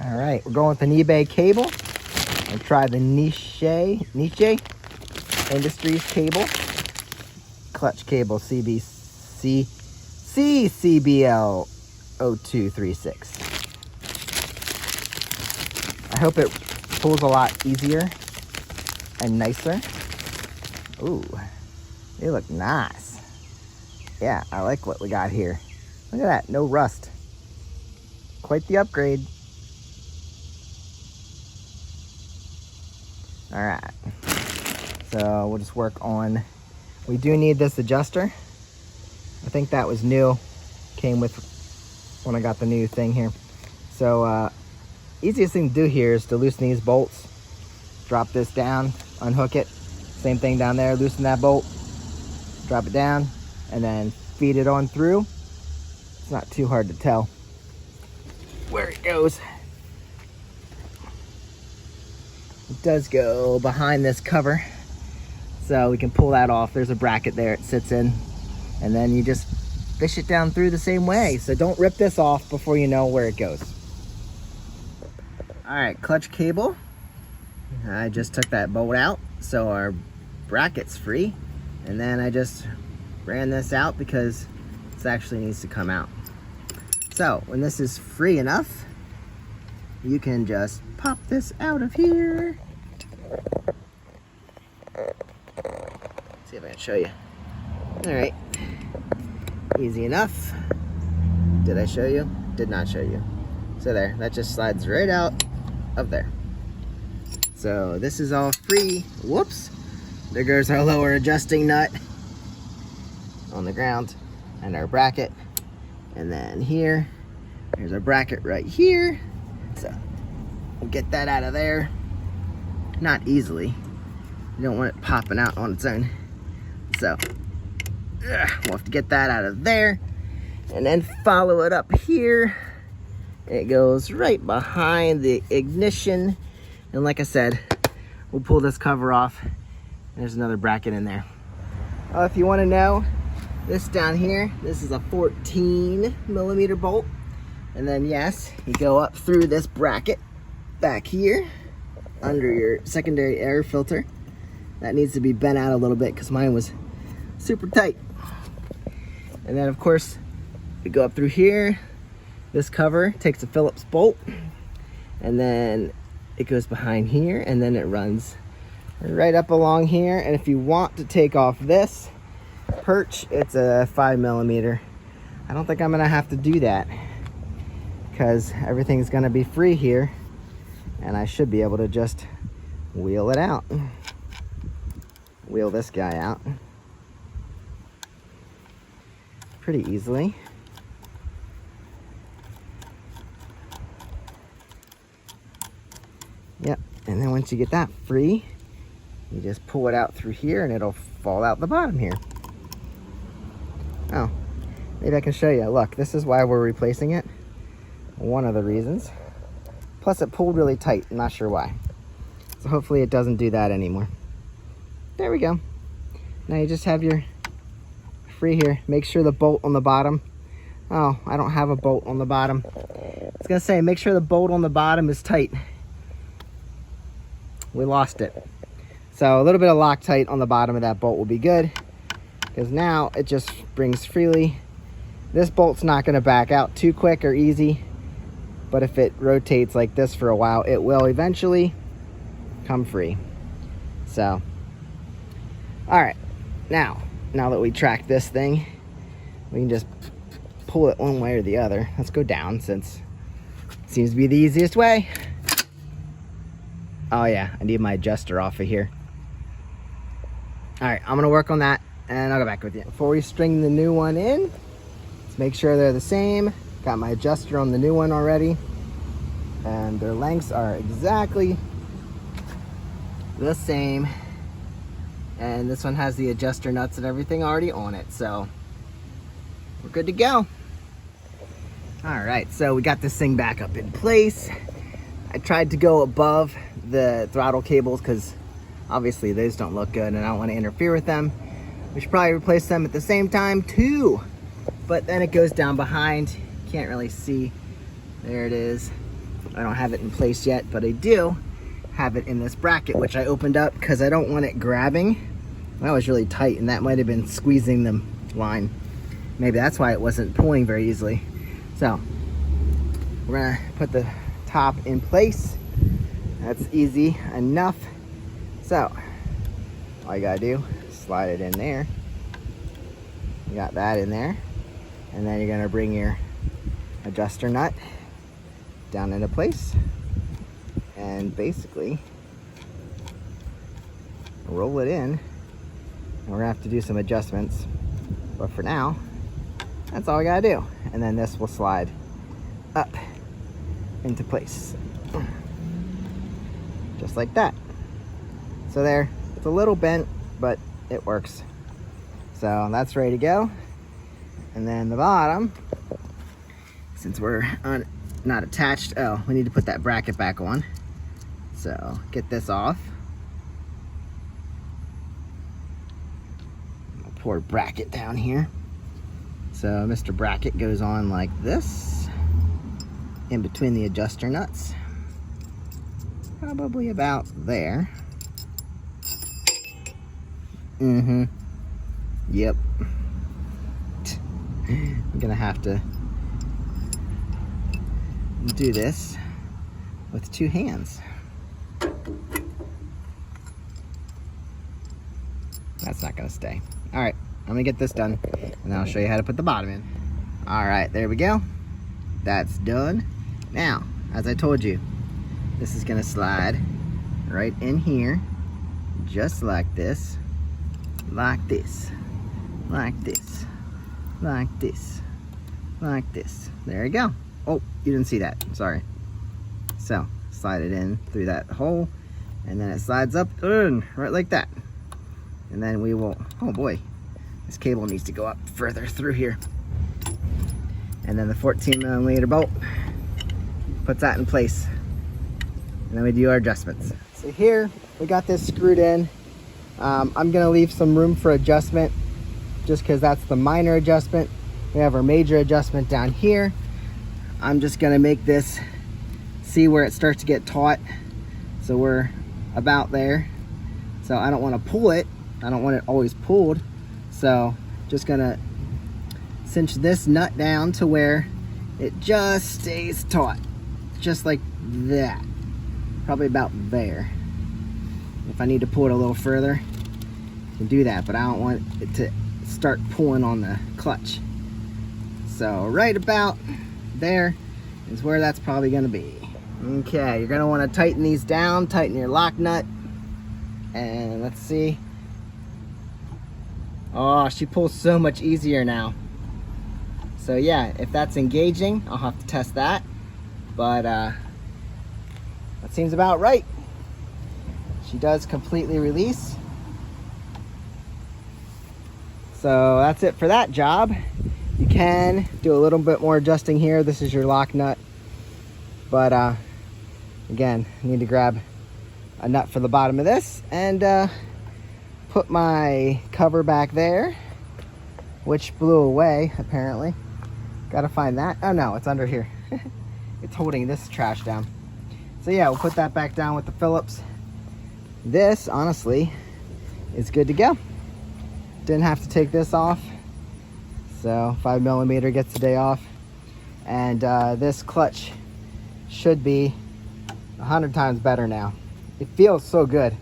All right, we're going with an eBay cable. I'll try the Niche Industries cable. Clutch cable CCBL 0236. I hope it pulls a lot easier and nicer. Ooh, they look nice. Yeah, I like what we got here. Look at that, no rust. Quite the upgrade. All right, so we'll just work on, we do need this adjuster. I think that was new, came with when I got the new thing here. So easiest thing to do here is to loosen these bolts, drop this down, unhook it, same thing down there, loosen that bolt, drop it down, and then feed it on through. It's not too hard to tell where it goes. It does go behind this cover, so we can pull that off. There's a bracket there it sits in, and then you just fish it down through the same way. So don't rip this off before you know where it goes. All right, clutch cable. I just took that bolt out, so our bracket's free. And then I just ran this out because this actually needs to come out. So when this is free enough, you can just pop this out of here. See if I can show you. All right, easy enough. Did I show you? Did not show you. So there, that just slides right out of there. So this is all free. Whoops, there goes our lower adjusting nut on the ground and our bracket. And then here, there's our bracket right here. So we'll get that out of there. Not easily. You don't want it popping out on its own. So we'll have to get that out of there and then follow it up here. It goes right behind the ignition. And like I said, we'll pull this cover off. There's another bracket in there. If you want to know, this down here, this is a 14mm bolt. And then yes, you go up through this bracket back here under your secondary air filter. That needs to be bent out a little bit because mine was super tight. And then of course, we go up through here. This cover takes a Phillips bolt, and then it goes behind here, and then it runs right up along here. And if you want to take off this perch, it's a 5mm. I don't think I'm gonna have to do that because everything's gonna be free here, and I should be able to just wheel it out. Wheel this guy out pretty easily. Yep, and then once you get that free, you just pull it out through here and it'll fall out the bottom here. Oh, maybe I can show you. Look, this is why we're replacing it. One of the reasons. Plus it pulled really tight, I'm not sure why. So hopefully it doesn't do that anymore. There we go. Now you just have your free here. Make sure the bolt on the bottom. Oh, I don't have a bolt on the bottom. I was gonna say, make sure the bolt on the bottom is tight. We lost it. So a little bit of Loctite on the bottom of that bolt will be good, because now it just springs freely. This bolt's not going to back out too quick or easy, but if it rotates like this for a while, it will eventually come free. So, all right, now that we tracked this thing, we can just pull it one way or the other. Let's go down, since it seems to be the easiest way. Oh yeah, I need my adjuster off of here. All right, I'm gonna work on that and I'll go back with you. Before we string the new one in, let's make sure they're the same. Got my adjuster on the new one already, and their lengths are exactly the same. And this one has the adjuster nuts and everything already on it, so we're good to go. All right, so we got this thing back up in place. I tried to go above the throttle cables because obviously those don't look good and I don't want to interfere with them. We should probably replace them at the same time too, but then it goes down behind. Can't really see. There it is. I don't have it in place yet, but I do have it in this bracket, which I opened up because I don't want it grabbing. That was really tight, and that might have been squeezing the line. Maybe that's why it wasn't pulling very easily. So we're gonna put the top in place. That's easy enough. So all you gotta do, slide it in there. You got that in there. And then you're gonna bring your adjuster nut down into place and basically roll it in. And we're gonna have to do some adjustments, but for now, that's all we gotta do. And then this will slide up into place. Just like that. So there, it's a little bent, but it works. So that's ready to go. And then the bottom, since we're not attached, oh, we need to put that bracket back on. So get this off. I'll pour a bracket down here. So Mr. Bracket goes on like this, in between the adjuster nuts. Probably about there. Yep. I'm gonna have to do this with two hands. That's not gonna stay. All right, I'm gonna get this done and then I'll show you how to put the bottom in. All right, there we go. That's done. Now, as I told you, this is gonna slide right in here, just like this, like this, like this, like this, like this. There you go. Oh, you didn't see that, sorry. So, slide it in through that hole, and then it slides up in, right like that. And then we will, oh boy, this cable needs to go up further through here. And then the 14mm bolt puts that in place. And then we do our adjustments. So here, we got this screwed in. I'm gonna leave some room for adjustment just because that's the minor adjustment. We have our major adjustment down here. I'm just gonna make this, see where it starts to get taut. So we're about there. So I don't wanna pull it. I don't want it always pulled. So just gonna cinch this nut down to where it just stays taut. Just like that. Probably about there. If I need to pull it a little further, I can do that, but I don't want it to start pulling on the clutch. So right about there is where that's probably gonna be. Okay, you're gonna wanna tighten these down, tighten your lock nut, and let's see. Oh, she pulls so much easier now. So yeah, if that's engaging, I'll have to test that, but that seems about right. She does completely release. So that's it for that job. You can do a little bit more adjusting here. This is your lock nut. But again, I need to grab a nut for the bottom of this and put my cover back there, which blew away apparently. Gotta find that. Oh no, it's under here. It's holding this trash down. So yeah, we'll put that back down with the Phillips. This, honestly, is good to go. Didn't have to take this off. So 5mm gets the day off. And this clutch should be 100 times better now. It feels so good.